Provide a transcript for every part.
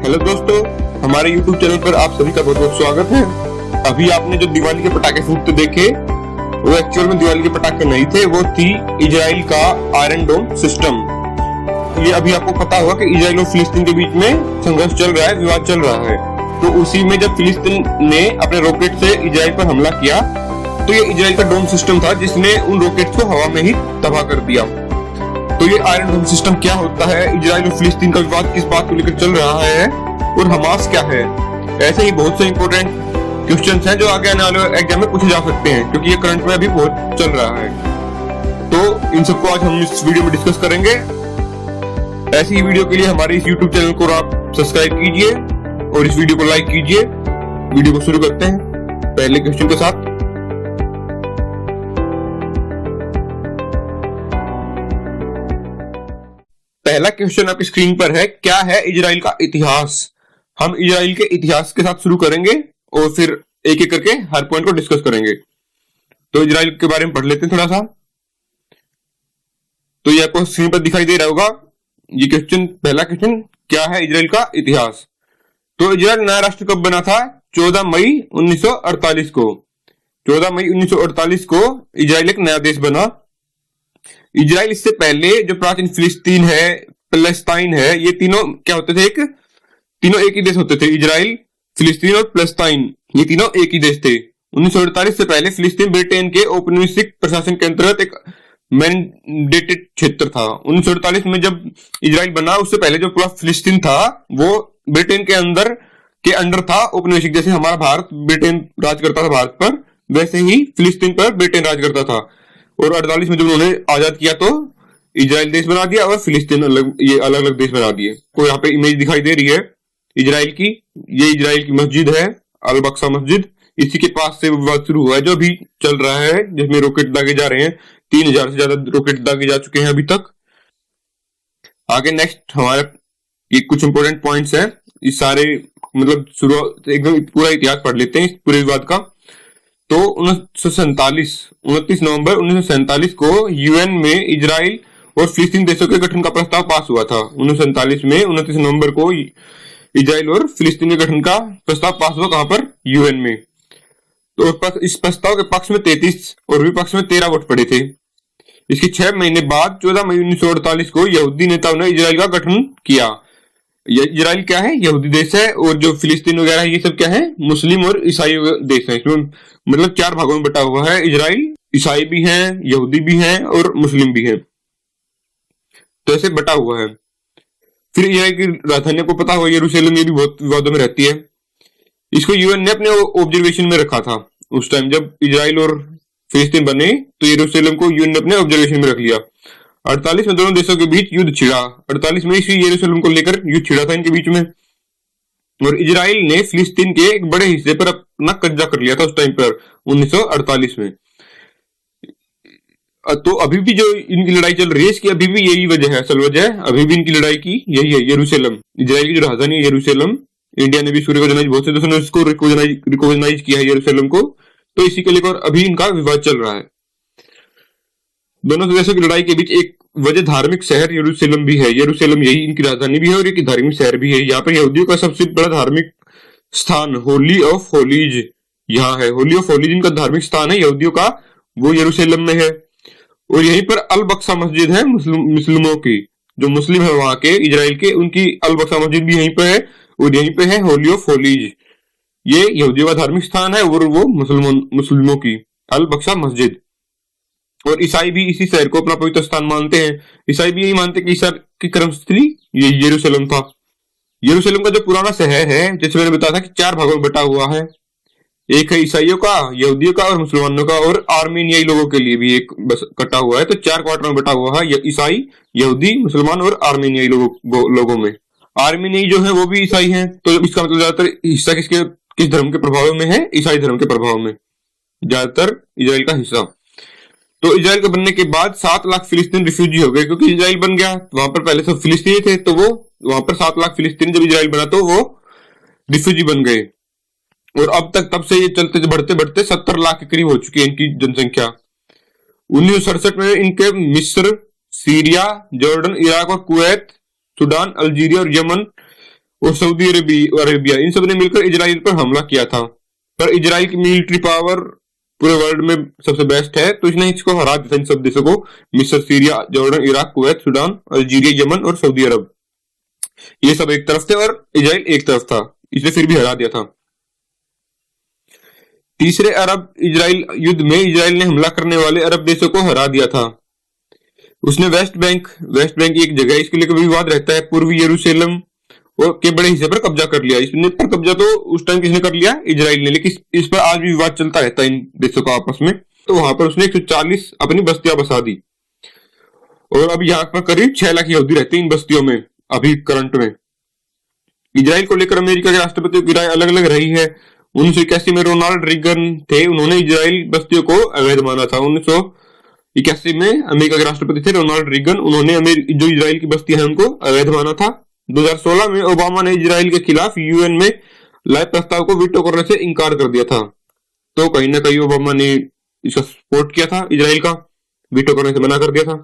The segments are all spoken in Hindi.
हेलो दोस्तों, हमारे YouTube चैनल पर आप सभी का बहुत बहुत स्वागत है। अभी आपने जो दिवाली के पटाखे फूटते देखे वो एक्चुअल में दिवाली के पटाखे नहीं थे, वो थी इजराइल का आयरन डोम सिस्टम। ये अभी आपको पता होगा कि इजराइल और फिलिस्तीन के बीच में संघर्ष चल रहा है, विवाद चल रहा है। तो उसी में जब फिलिस्तीन ने अपने रॉकेट से इजराइल पर हमला किया तो ये इजराइल का डोम सिस्टम था जिसने उन रॉकेट को हवा में ही तबाह कर दिया। तो ये आयरन डोम सिस्टम क्या होता है, इजराइल और फिलिस्तीन का विवाद किस बात को लेकर चल रहा है और हमास क्या है, ऐसे ही बहुत से इंपॉर्टेंट क्वेश्चंस हैं जो आगे आने वाले एग्जाम में पूछे जा सकते हैं क्योंकि ये करंट में अभी बहुत चल रहा है। तो इन सबको आज हम इस वीडियो में डिस्कस करेंगे। ऐसी ही वीडियो के लिए हमारे इस YouTube चैनल को आप सब्सक्राइब कीजिए और इस वीडियो को लाइक कीजिए। वीडियो को शुरू करते हैं पहले क्वेश्चन के साथ। पहला क्वेश्चन आपकी स्क्रीन पर है, क्या है इजराइल का इतिहास। हम इजराइल के इतिहास के साथ शुरू करेंगे और फिर एक एक करके हर पॉइंट को डिस्कस करेंगे। तो इजराइल के बारे में पढ़ लेते हैं थोड़ा सा। तो ये आपको स्क्रीन पर दिखाई दे रहा होगा ये क्वेश्चन, पहला क्वेश्चन, क्या है इजराइल का इतिहास। तो इजराइल नया राष्ट्र कब बना था? 14 मई 1948 को। 14 मई 1948 को इजराइल एक नया देश बना। इजराइल इससे पहले जो प्राचीन फिलिस्तीन है, पैलेस्टाइन है, ये तीनों क्या होते थे? तीनों एक ही देश होते थे। इजराइल, फिलिस्तीन और पैलेस्टाइन, ये तीनों एक ही देश थे। 1948 से पहले फिलिस्तीन ब्रिटेन के औपनिवेशिक प्रशासन के अंतर्गत एक मैंडेटेड क्षेत्र था। 1948 में जब इजराइल बना उससे पहले जो पूरा फिलिस्तीन था वो ब्रिटेन के अंडर था, औपनिवेशिक। जैसे हमारा भारत ब्रिटेन राज करता था भारत पर, वैसे ही फिलिस्तीन पर ब्रिटेन राज करता था। और 48 में जब उन्होंने आजाद किया तो इजराइल देश बना दिया और फिलिस्तीन ये अलग अलग देश बना दिए। तो यहाँ पे इमेज दिखाई दे रही है इजराइल की, ये इजराइल की मस्जिद है, अल बक्सा मस्जिद। इसी के पास से विवाद शुरू हुआ है जो अभी चल रहा है, जिसमें रॉकेट दागे जा रहे हैं। 3000 से ज्यादा रॉकेट दागे जा चुके हैं अभी तक। आगे नेक्स्ट हमारे ये कुछ इंपोर्टेंट पॉइंट्स हैं, इस सारे मतलब शुरुआत एकदम पूरा इतिहास पढ़ लेते हैं इस पूरे विवाद का। तो 29 नवंबर 1947 को यूएन में इजराइल और फिलिस्तीन देशों के गठन का प्रस्ताव पास हुआ था। 1947 में 29 नवंबर को इजराइल और फिलिस्तीन के गठन का प्रस्ताव पास हुआ, कहां पर? यूएन में। तो इस प्रस्ताव के पक्ष में 33 और विपक्ष में 13 वोट पड़े थे। इसके 6 महीने बाद 14 मई 1948 को यहूदी नेताओं ने इजराइल का गठन किया। इजराइल क्या है? यहूदी देश है, और जो फिलिस्तीन वगैरह ये सब क्या है? मुस्लिम और ईसाई देश है। इसमें मतलब 4 भागों में बटा हुआ है इजराइल। ईसाई भी है, यहूदी भी है और मुस्लिम भी है, तो ऐसे बटा हुआ है। फिर इजराइल की राजधानी को पता हो यरूशलेम, ये भी बहुत विवादों में रहती है। इसको यूएन ने अपने ऑब्जर्वेशन में रखा था। उस टाइम जब इजराइल और फिलिस्तीन बने तो यरूशलेम को यूएन ने अपने ऑब्जर्वेशन में रख लिया। 48 में दोनों देशों के बीच युद्ध छिड़ा। 48 में इसी यरूशलेम को लेकर युद्ध छिड़ा था इनके बीच में, और इजराइल ने फिलिस्तीन के एक बड़े हिस्से पर अपना कब्जा कर लिया था उस टाइम पर 1948 में। तो अभी भी जो इनकी लड़ाई चल रही है इसकी अभी भी यही वजह है, असल वजह अभी भी इनकी लड़ाई की यही है, यरूशलेम। इजराइल की जो राजधानी है यरूशलेम, इंडिया ने भी इसको रिकॉग्नाइज, बहुत से देशों ने इसको रिकॉग्नाइज किया है यरूशलेम को। तो इसी के लेकर अभी इनका विवाद चल रहा है। दोनों देशों की लड़ाई के बीच एक वजह धार्मिक शहर यरूशलेम भी है। यरूशलेम यही इनकी राजधानी भी है और एक धार्मिक शहर भी है। यहाँ पर यहूदियों का सबसे बड़ा धार्मिक स्थान होली ऑफ होलीज यहाँ है। होली ऑफ होलीज इनका धार्मिक स्थान है यहूदियों का, वो यरूशलेम में है। और यहीं पर अल बक्सा मस्जिद है मुस्लिमों की, जो मुस्लिम है वहां के इजराइल के, उनकी अल बक्सा मस्जिद भी यहीं पर है। और यहीं पे है होली ऑफ होलीज, ये यहूदियों का धार्मिक स्थान है और वो मुस्लिमों की अल बक्सा मस्जिद। और ईसाई भी इसी शहर को अपना पवित्र स्थान मानते हैं। ईसाई भी यही मानते हैं कि ईसा की कर्मस्थली ये यरूशलेम था। यरूशलेम का जो पुराना शहर है, जैसे मैंने बताया था कि 4 भागों में बटा हुआ है। एक है ईसाइयों का, यहूदियों का और मुसलमानों का, और आर्मेनियाई लोगों के लिए भी एक बस कटा हुआ है। तो 4 क्वार्टर में बटा हुआ है, ईसाई, यहूदी, मुसलमान और आर्मेनियाई लोगों में। आर्मेनियाई जो है वो भी ईसाई हैं। तो इसका मतलब ज्यादातर हिस्सा किस धर्म के प्रभाव में है? ईसाई धर्म के प्रभाव में ज्यादातर इजराइल का हिस्सा। तो इजराइल के बनने के बाद 7 लाख फिलिस्तीन रिफ्यूजी हो गए, क्योंकि इजराइल बन गया। वहां पर पहले सब फिलिस्तीनी थे, तो वो वहां पर 7 लाख फिलिस्तीनी, जब इजराइल बना तो वो रिफ्यूजी बन गए। और अब तक तब से ये चलते बढ़ते बढ़ते 70 लाख के करीब हो चुकी है इनकी जनसंख्या। 1967 में इनके मिस्र, सीरिया, जॉर्डन, इराक और कुवैत, सूडान, अल्जीरिया और यमन और सऊदी अरेबिया इन सब ने मिलकर इजराइल पर हमला किया था। पर इजराइल की मिलिट्री पावर पूरे वर्ल्ड में सबसे बेस्ट है, तो इसने इसको हरा दिया था, इन सब देशों को, मिस्र, Syria, Jordan, Iraq, Kuwait, Sudan, Algeria, Yemen और सऊदी अरब। ये सब एक तरफ थे और इजराइल एक तरफ था, इसने फिर भी हरा दिया था। तीसरे अरब इजराइल युद्ध में इजराइल ने हमला करने वाले अरब देशों को हरा दिया था। उसने वेस्ट बैंक एक जगह, इसके लिए कभी विवाद रहता है, पूर्वी यरूशलेम के बड़े हिस्से पर कब्जा कर लिया। इसने पर कब्जा तो उस टाइम किसने कर लिया? इजराइल ने, लेकिन इस पर आज भी विवाद चलता रहता है इन देशों का आपस में। तो वहां पर उसने 140 अपनी बस्तियां बसा दी और अब यहाँ पर करीब 6 लाख यहूदी रहते हैं इन बस्तियों में अभी करंट में। इजराइल को लेकर अमेरिका के राष्ट्रपतियों की राय अलग अलग रही है। 1981 में रोनाल्ड रीगन थे, उन्होंने इजराइल बस्तियों को अवैध माना था। 1981 में अमेरिका के राष्ट्रपति थे रोनाल्ड रीगन, उन्होंने जो इजराइल की बस्ती है उनको अवैध माना था। 2016 में ओबामा ने इजराइल के खिलाफ यूएन में लाए प्रस्ताव को वीटो करने से इनकार कर दिया था। तो कहीं ना कहीं ओबामा ने इसका सपोर्ट किया था, इजराइल का वीटो करने से मना कर दिया था।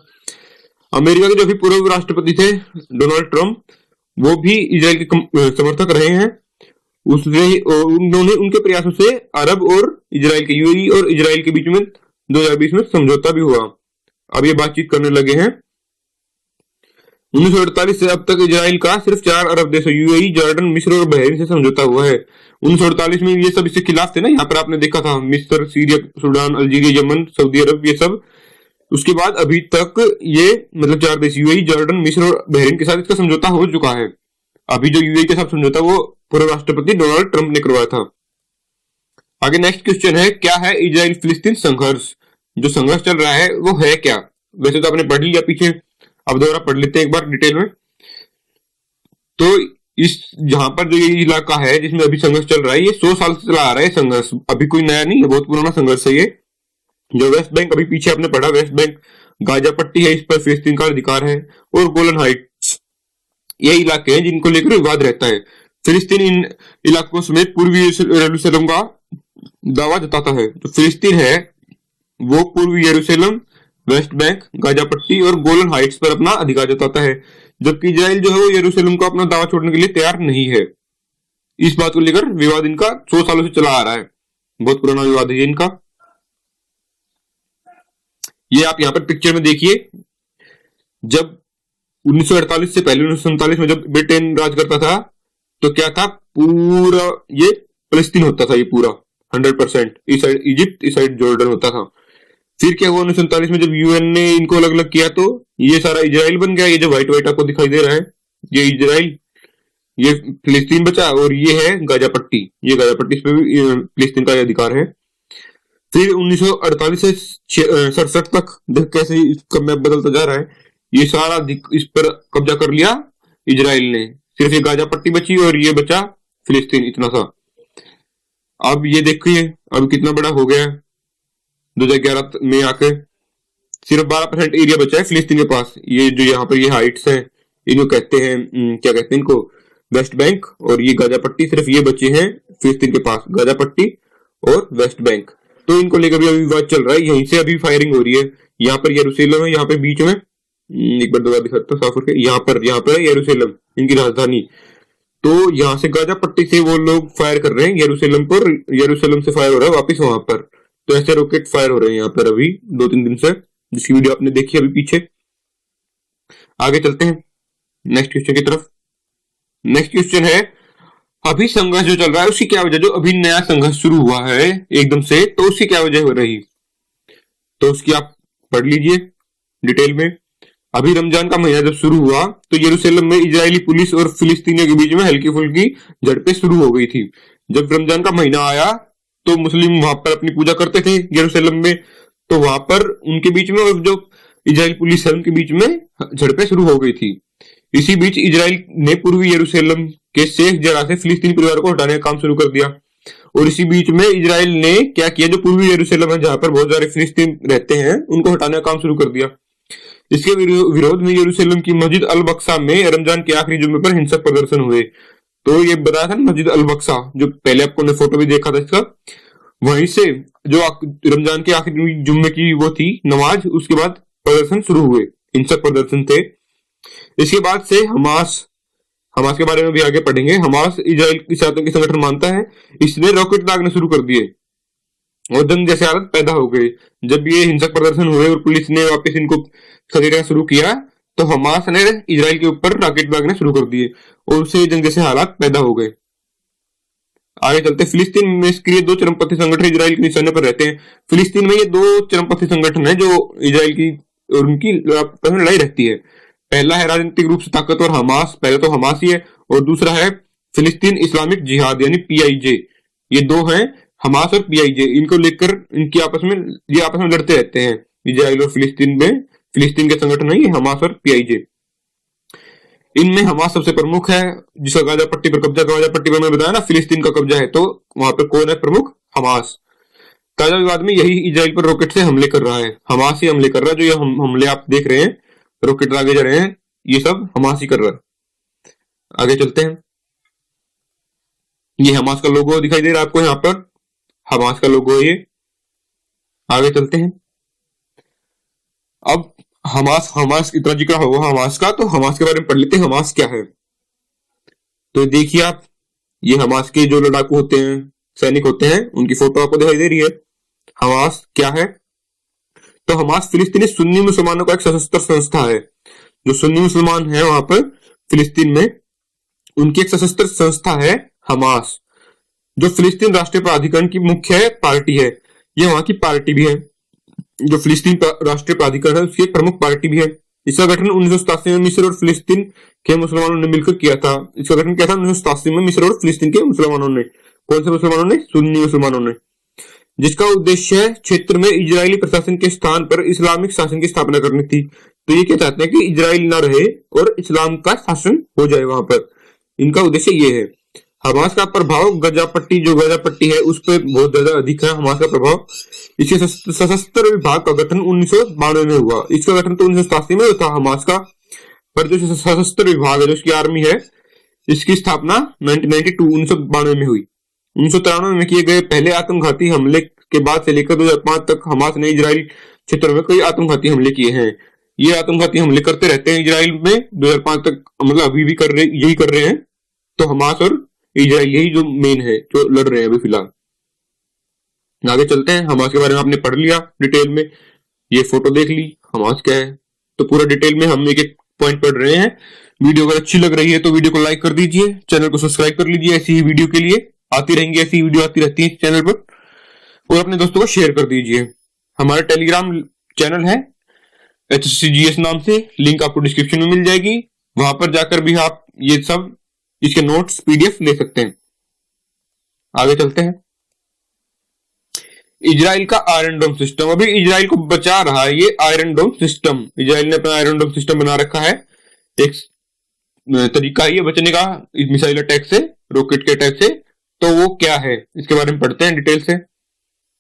अमेरिका के जो भी पूर्व राष्ट्रपति थे डोनाल्ड ट्रंप, वो भी इजराइल के समर्थक रहे हैं। उन्होंने उनके प्रयासों से अरब और इजराइल के, यूएई और इजराइल के बीच में 2020 में समझौता भी हुआ। अब ये बातचीत करने लगे हैं। 1948 से अब तक इजराइल का सिर्फ 4 अरब देशों यूएई, जॉर्डन, मिस्र और बहरीन से समझौता हुआ है। 1948 में ये सब इसके खिलाफ थे ना, यहाँ पर आपने देखा था मिस्र, सीरिया, सूडान, अल्जीरिया, यमन, सऊदी अरब, ये सब। उसके बाद अभी तक ये मतलब 4 देश यूएई, जॉर्डन, मिस्र और बहरीन के साथ इसका समझौता हो चुका है। अभी जो यूएई के साथ समझौता वो पूर्व राष्ट्रपति डोनाल्ड ट्रंप ने करवाया था। आगे नेक्स्ट क्वेश्चन है, क्या है इजराइल फिलिस्तीन संघर्ष? जो संघर्ष चल रहा है वो है क्या? वैसे तो आपने पढ़ लिया पीछे, अब दोबारा पढ़ लेते हैं एक बार डिटेल में। तो इस जहां पर जो ये इलाका है जिसमें अभी संघर्ष चल रहा है, ये 100 साल से चला आ रहा है संघर्ष, अभी कोई नया नहीं है, बहुत पुराना संघर्ष है ये। जो वेस्ट बैंक अभी पीछे आपने पढ़ा, वेस्ट बैंक गाजा पट्टी है, इस पर फिलिस्तीन का अधिकार है, और गोलन हाइट्स, ये इलाके हैं जिनको लेकर विवाद रहता है। फिलिस्तीन इन इलाकों समेत पूर्वी यरूशलेम का दावा जताता है। जो फिलिस्तीन है वो पूर्वी यरूशलेम, वेस्ट बैंक, गाजा पट्टी और गोलन हाइट्स पर अपना अधिकार जताता है, जबकि इजराइल जो है वो यरूशलेम को अपना दावा छोड़ने के लिए तैयार नहीं है। इस बात को लेकर विवाद इनका 100 सालों से चला आ रहा है, बहुत पुराना विवाद है इनका। ये आप यहाँ पर पिक्चर में देखिए, जब 1948 से पहले 1947 में जब ब्रिटेन राज करता था तो क्या था, पूरा ये फलस्तीन होता था, ये पूरा 100%, इस साइड इजिप्ट, इस साइड जॉर्डन होता था। फिर क्या हुआ 1947 में जब यूएन ने इनको अलग अलग किया तो ये सारा इजराइल बन गया। ये जो व्हाइट व्हाइट आपको दिखाई दे रहा है ये इजराइल, ये फिलिस्तीन बचा, और ये है गाजा पट्टी, ये गाजा पट्टी, इस पे भी फिलिस्तीन का अधिकार है। फिर 1948 से 67 तक कैसे इसका मैप बदलता जा रहा है, ये सारा इस पर कब्जा कर लिया इजराइल ने, सिर्फ ये गाजा पट्टी बची और ये बचा फिलिस्तीन, इतना सा। अब ये देखिए अब कितना बड़ा हो गया 2011 में आके, सिर्फ 12% एरिया बचा है फिलिस्तीन के पास। ये जो यहाँ पर ये हाइट्स है, इनको कहते हैं क्या कहते हैं इनको, वेस्ट बैंक, और ये गाजा पट्टी, सिर्फ ये बचे हैं फिलिस्तीन के पास, गाजा पट्टी और वेस्ट बैंक। तो इनको लेकर भी अभी विवाद चल रहा है, यहीं से अभी फायरिंग हो रही है। यहाँ पर यरूशलेम है, यहाँ पे बीच में, एक बार दोबारा दिखाता हूँ साफ करके, यहाँ पर यरूशलेम इनकी राजधानी। तो यहाँ से गाजा पट्टी से वो लोग फायर कर रहे हैं यरूशलेम पर, यरूशलेम से फायर हो रहा है वापिस वहां पर। तो ऐसे रॉकेट फायर हो रहे हैं यहाँ पर अभी 2-3 दिन से, जिसकी वीडियो आपने देखी अभी पीछे। आगे चलते हैं नेक्स्ट क्वेश्चन की तरफ। नेक्स्ट क्वेश्चन है, अभी संघर्ष जो चल रहा है उसकी क्या वजह, जो अभी नया संघर्ष शुरू हुआ है एकदम से, तो उसकी क्या वजह हो रही, तो उसकी आप पढ़ लीजिए डिटेल में। अभी रमजान का महीना जब शुरू हुआ तो यरूशलेम में इजरायली पुलिस और फिलिस्तीनियों के बीच में हल्की फुल्की झड़पें शुरू हो गई थी। जब रमजान का महीना आया तो मुस्लिम वहां पर अपनी पूजा करते थे यरूशलेम में, तो वहां पर उनके बीच में और जो इजराइल पुलिस है उनके बीच में झड़पें शुरू हो गई थी। इसी बीच इजराइल ने पूर्वी यरूशलेम के शेख जरा से फिलिस्तीनी परिवार को हटाने का काम शुरू कर दिया। और इसी बीच में इजराइल ने क्या किया, जो पूर्वी यरूशलेम है जहां पर बहुत सारे फिलिस्तीन रहते हैं उनको हटाने का काम शुरू कर दिया। इसके विरोध में यरूशलेम की मस्जिद अल बक्सा में रमजान के आखिरी जुम्मे पर हिंसक प्रदर्शन हुए। तो ये बताया था मस्जिद अल बक्सा, जो पहले आपको ने फोटो भी देखा था इसका, वहीं से जो रमजान के आखिरी जुम्मे की वो थी नमाज, उसके बाद प्रदर्शन शुरू हुए, हिंसक प्रदर्शन थे। इसके बाद से हमास हमास के बारे में भी आगे पढ़ेंगे। हमास इजराइल की आतंकी संगठन मानता है, इसने रॉकेट दागने शुरू कर दिए और जंग जैसे हालत पैदा हो गई। जब ये हिंसक प्रदर्शन हुए और पुलिस ने वापस इनको खदेड़ना शुरू किया तो हमास ने इजराइल के ऊपर रॉकेट दागने शुरू कर दिए और उससे जंग जैसे हालात पैदा हो गए। आगे चलते, फिलिस्तीन में इसके लिए दो चरमपंथी संगठन इजराइल के निशाने पर रहते हैं। फिलिस्तीन में ये दो चरमपंथी संगठन है जो इजराइल की और उनकी लड़ाई रहती है। पहला है राजनीतिक रूप से ताकतवर हमास, पहले तो हमास ही है, और दूसरा है फिलिस्तीन इस्लामिक जिहाद यानी PIJ। ये दो हैं, हमास और PIJ। इनको लेकर ये आपस में लड़ते रहते हैं। इजराइल और फिलिस्तीन में, फिलिस्तीन के संगठन है ये हमास और PIJ। इनमें हमास सबसे प्रमुख है, जिसका गाजा पट्टी पर कब्जा, गाजा पट्टी पर मैं बताया ना फिलिस्तीन का कब्जा है, तो वहां पर कौन है प्रमुख? हमास। ताजा विवाद में यही इजराइल पर रॉकेट से हमले कर रहा है, हमास ही हमले कर रहा है। जो ये हमले आप देख रहे हैं, रॉकेट आगे जा रहे हैं, ये सब हमास ही कर रहा है। आगे चलते हैं, ये हमास का लोगो दिखाई दे रहा है आपको यहाँ पर, हमास का लोगो है ये। आगे चलते हैं, अब हमास इतना जिक्र होगा हमास का, तो हमास के बारे में पढ़ लेते हैं, हमास क्या है। तो देखिए आप, ये हमास के जो लड़ाकू होते हैं, सैनिक होते हैं, उनकी फोटो आपको दिखाई दे रही है। हमास क्या है? तो हमास फिलिस्तीनी सुन्नी मुसलमानों का एक सशस्त्र संस्था है। जो सुन्नी मुसलमान है वहां पर फिलिस्तीन में, उनकी एक सशस्त्र संस्था है हमास, जो फिलिस्तीन राष्ट्रीय प्राधिकरण की मुख्य पार्टी है। ये वहां की पार्टी भी है, जो फिलिस्तीन राष्ट्रीय प्राधिकरण है उसकी एक प्रमुख पार्टी भी है। इसका गठन 1987 में मिस्र और फिलिस्तीन के मुसलमानों ने मिलकर किया था। इसका गठन किया था 1987 में मिस्र और फिलिस्तीन के मुसलमानों ने। कौन से मुसलमानों ने? सुन्नी मुसलमानों ने। जिसका उद्देश्य क्षेत्र में इजरायली प्रशासन के स्थान पर इस्लामिक शासन की स्थापना करनी थी। तो ये क्या चाहते हैं कि इजराइल ना रहे और इस्लाम का शासन हो जाए वहां पर। इनका उद्देश्य ये है। हमास का प्रभाव गजा पट्टी, जो गजा पट्टी है उस पर बहुत ज्यादा अधिक है हमास का प्रभाव। इसके सशस्त्र विभाग का गठन 1992 में हुआ। इसका गठन तो 1987 में था हमास का, पर जो सशस्त्र विभाग है, जो इसकी आर्मी है, इसकी स्थापना 1992 में हुई। 1993 में किए गए पहले आत्मघाती हमले के बाद से लेकर 2005 तक हमास ने इजराइल क्षेत्र में कई आत्मघाती हमले किए हैं। ये आत्मघाती हमले करते रहते हैं इजराइल में 2005 तक, मतलब अभी भी यही कर रहे हैं। तो हमास और इजराइल यही जो मेन है, जो लड़ रहे हैं अभी फिलहाल। आगे चलते हैं, हमास के बारे में आपने पढ़ लिया डिटेल में, ये फोटो देख ली, हमास क्या है, तो पूरा डिटेल में हम एक एक पॉइंट पढ़ रहे हैं। वीडियो अगर अच्छी लग रही है तो वीडियो को लाइक कर दीजिए, चैनल को सब्सक्राइब कर लीजिए। ऐसी ही वीडियो के लिए आती रहेंगी, ऐसी वीडियो आती रहती है चैनल पर, और अपने दोस्तों को शेयर कर दीजिए। हमारा टेलीग्राम चैनल है HSCGS नाम से, लिंक आपको डिस्क्रिप्शन में मिल जाएगी। वहां पर जाकर भी आप ये सब इसके नोट्स PDF ले सकते हैं। आगे चलते हैं, इजराइल का आयरन डोम सिस्टम। अभी इजराइल को बचा रहा है ये आयरन डोम सिस्टम। इजराइल ने अपना आयरन डोम सिस्टम बना रखा है। एक तरीका है ये बचने का मिसाइल अटैक से, रॉकेट के अटैक से। तो वो क्या है, इसके बारे में पढ़ते हैं डिटेल से।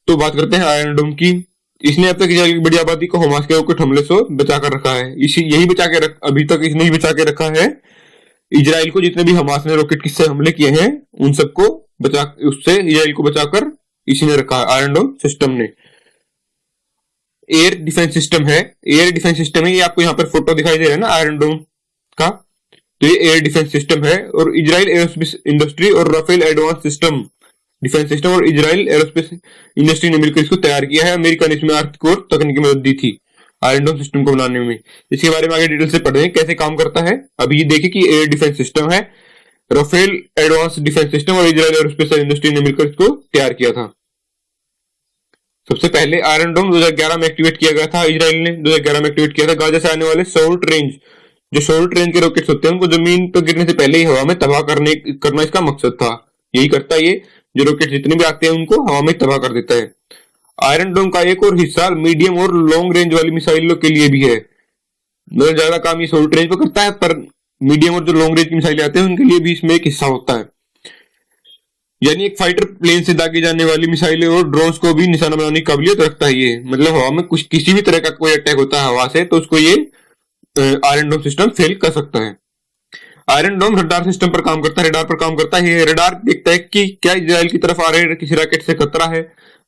तो बात करते हैं आयरन डोम की। इसने अब तक इजराइल की बड़ी आबादी को हमास के रॉकेट हमले से बचा कर रखा है। अभी तक इसने ही बचा के रखा है इजराइल को। जितने भी हमास ने रॉकेट किससे हमले किए हैं उन सबको उससे इजराइल को बचाकर इसी ने रखा है, आयरन डोम सिस्टम ने। एयर डिफेंस सिस्टम है, एयर डिफेंस सिस्टम है। ये आपको यहाँ पर फोटो दिखाई दे रहा है ना आयरन डोम का, तो ये एयर डिफेंस सिस्टम है। और इजराइल एरोस्पेस इंडस्ट्री और Rafael advance system defence system और इजराइल एरोस्पेस इंडस्ट्री ने मिलकर इसको तैयार किया है। अमेरिका ने इसमें आर्थिक और तकनीकी मदद दी थी आयरन डोम सिस्टम को बनाने में। इसके बारे में आगे डिटेल से पढ़े कैसे काम करता है। अभी ये देखिए कि एयर डिफेंस सिस्टम है, राफेल एडवांस डिफेंस सिस्टम और इजराइल एरोस्पेस इंडस्ट्री ने मिलकर इसको तैयार किया था। सबसे पहले आयरन डोम 2011 में एक्टिवेट किया गया था। इजराइल ने 2011 में एक्टिवेट किया था। गाजा से आने वाले शॉर्ट रेंज, जो शॉर्ट रेंज के रॉकेट्स होते हैं उनको जमीन पर गिरने से पहले ही हवा में तबाह करना इसका मकसद था। यही करता है ये, जो रॉकेट जितने भी आते हैं उनको हवा में तबाह कर देता है। आयरन डोम का एक और हिस्सा मीडियम और लॉन्ग रेंज वाली मिसाइलों के लिए भी है। मतलब ज्यादा काम ये शॉर्ट रेंज पर करता है, पर मीडियम और जो लॉन्ग रेंज की मिसाइलें आते हैं उनके लिए भी इसमें एक हिस्सा होता है। यानी एक फाइटर प्लेन से दागी जाने वाली मिसाइलें और ड्रोन्स को भी निशाना बनाने की काबिलियत रखता है ये। मतलब हवा में कुछ किसी भी तरह का कोई अटैक होता है हवा से, तो उसको ये आयरन डोम सिस्टम फेल कर सकता है। आयरन डोम रडार सिस्टम पर काम करता है, रडार पर काम करता है। ये रडार देखता है कि क्या इजराइल की तरफ आ रहे किसी रॉकेट से खतरा है।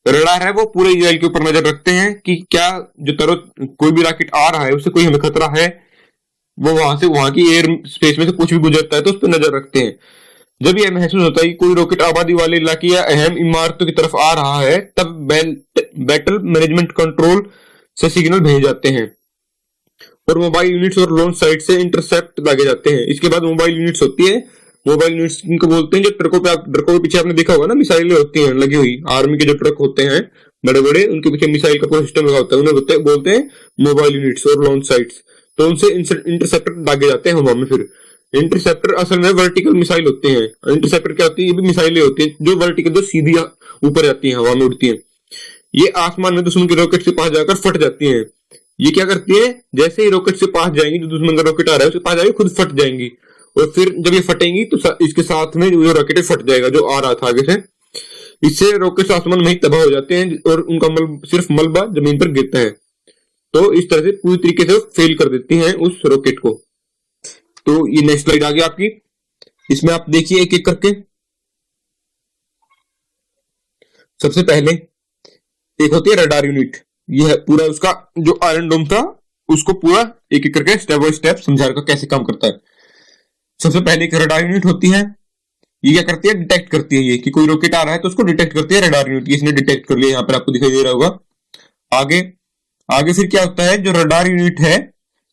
रडार है वो पूरे इजराइल के ऊपर नजर रखते हैं कि क्या जो तरफ कोई भी रॉकेट आ रहा है उससे कोई हमें खतरा है वो वहां की एयर स्पेस में से कुछ भी गुजरता है तो उस पर नजर रखते हैं। जब यह महसूस होता है कि कोई रॉकेट आबादी वाले इलाके या अहम इमारतों की तरफ आ रहा है, तब बैटल मैनेजमेंट कंट्रोल से सिग्नल भेजे जाते हैं और मोबाइल यूनिट्स और लॉन्च साइट से इंटरसेप्ट दागे जाते हैं। इसके बाद मोबाइल यूनिट्स होती है, मोबाइल यूनिट्स इनको बोलते हैं, जो ट्रकों के पीछे आपने देखा होगा ना, मिसाइलें होती हैं लगी हुई, आर्मी के जो ट्रक होते हैं बड़े बड़े, उनके पीछे मिसाइल का पूरा सिस्टम लगा होता है, उन्हें बोलते हैं मोबाइल यूनिट्स और लॉन्च साइट्स। तो उनसे इंटरसेप्टर दागे जाते हैं हवा में। फिर इंटरसेप्टर असल में वर्टिकल मिसाइल होते हैं। इंटरसेप्टर क्या होती है? ये भी मिसाइलें होती हैं जो वर्टिकल, जो सीधी ऊपर जाती हैं, हवा में उड़ती हैं। ये आसमान में दुश्मन के रॉकेट से पास जाकर फट जाती हैं। ये क्या करती है? जैसे ही रॉकेट से पास जाएंगी, जो दुश्मन का रॉकेट आ रहा है उसके पास जाएगी, खुद फट जाएंगी, और फिर जब ये फटेंगी तो इसके साथ में जो रॉकेट फट जाएगा जो आ रहा था आगे से। इससे रॉकेट आसमान में ही तबाह हो जाते हैं और उनका सिर्फ मलबा जमीन पर गिरता है। तो इस तरह से पूरी तरीके से फेल कर देती हैं उस रॉकेट को। तो ये नेक्स्ट स्लाइड आ गई आपकी, इसमें आप देखिए एक एक करके। सबसे पहले एक होती है रडार यूनिट। ये है पूरा उसका जो आयरन डोम था, उसको पूरा एक एक करके स्टेप बाय स्टेप समझा रखा कैसे काम करता है। सबसे पहले एक रडार यूनिट होती है। ये क्या करती है? डिटेक्ट करती है, ये कि कोई रॉकेट आ रहा है तो उसको डिटेक्ट करती है रडार यूनिट। इसने डिटेक्ट कर लिया, यहाँ पर आपको दिखाई दे रहा होगा। आगे फिर क्या होता है? जो रडार यूनिट है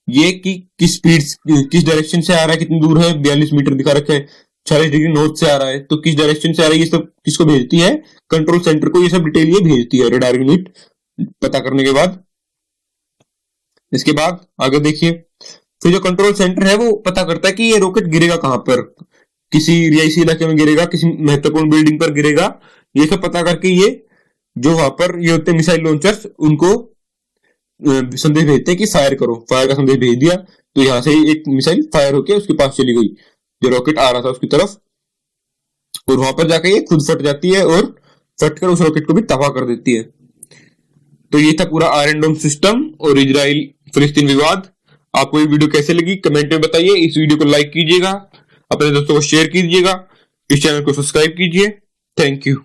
ये कि किस स्पीड, किस डायरेक्शन से आ रहा है, कितनी दूर है, 42 मीटर दिखा रखा है, 40 डिग्री नॉर्थ से आ रहा है, तो किस डायरेक्शन से आ रहा है, ये सब किसको भेजती है? कंट्रोल सेंटर को। ये सब डिटेल ये भेजती है रडार यूनिट पता करने के बाद। इसके बाद आगे देखिए, फिर जो कंट्रोल सेंटर है वो पता करता है कि ये रॉकेट गिरेगा कहां पर, किसी रिहायशी इलाके में गिरेगा, किसी महत्वपूर्ण बिल्डिंग पर गिरेगा। ये सब पता करके ये जो वहां पर ये होते हैं मिसाइल लॉन्चर्स, उनको संदेश भेजते हैं कि फायर करो। फायर का संदेश भेज दिया तो यहां से एक मिसाइल फायर होकर उसके पास चली गई जो रॉकेट आ रहा था उसकी तरफ, और वहां पर जाकर ये खुद फट जाती है और फटकर उस रॉकेट को भी तबाह कर देती है। तो ये था पूरा आयरन डोम सिस्टम और इजराइल फिलिस्तीन विवाद। आपको ये वीडियो कैसे लगी कमेंट में बताइए। इस वीडियो को लाइक कीजिएगा, अपने दोस्तों को शेयर कीजिएगा, इस चैनल को सब्सक्राइब कीजिए। Thank you.